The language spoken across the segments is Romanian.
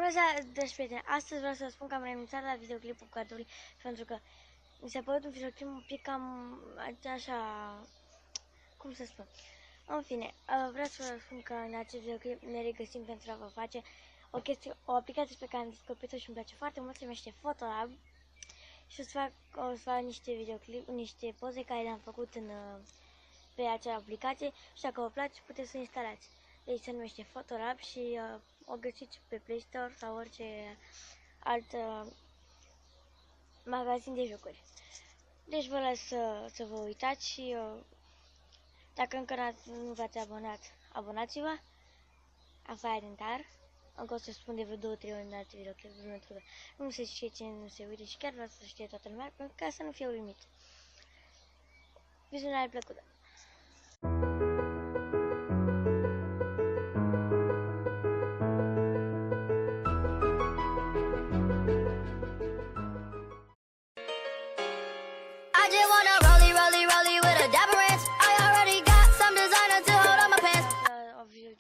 Bună seara, dragi prieteni! Astăzi vreau să vă spun că am renunțat la videoclipul cadoului pentru că mi s-a părut un videoclip un pic cam așa, cum să spun. În fine, vreau să vă spun că în acest videoclip ne regăsim pentru a vă face o aplicație pe care am descoperit-o și îmi place foarte mult, se numește Photolab. Și o să fac niște poze care le-am făcut pe acea aplicație și dacă vă place puteți să instalați. Deci se numește Photolab și o găsiți pe Play Store sau orice alt magazin de jocuri. Deci vă las să vă uitați și dacă încă nu v-ați abonat, abonați-vă. Afaia dentar. Încă o să spun de vreo 2-3 ori în alte videoclipuri pentru că nu se știe cine nu se uite și chiar vreau să știe toată lumea pentru ca să nu fie uimit. Vizionare plăcută!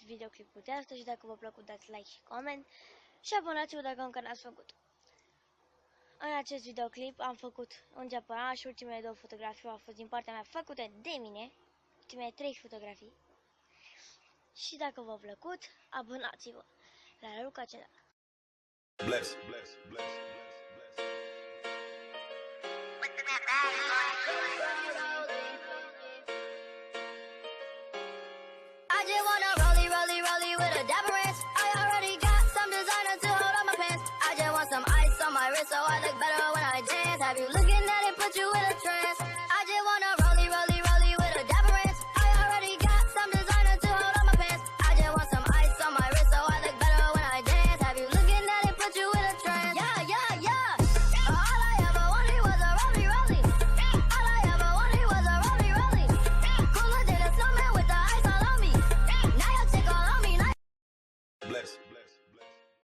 Videoclipul de astăzi și dacă v-a plăcut dați like și coment și abonați-vă dacă încă n-ați făcut. În acest videoclip am făcut un japonez și ultimele 2 fotografii au fost din partea mea făcute de mine, ultimele 3 fotografii. Și dacă v-a plăcut, abonați-vă la Raluca Channel. Bless, bless, bless, bless, bless. I just wanna rollie with a dapper ranch. I already got some designer to hold on my pants. I just want some ice on my wrist so I look better when I dance. Have you looking at it, put you in a trance.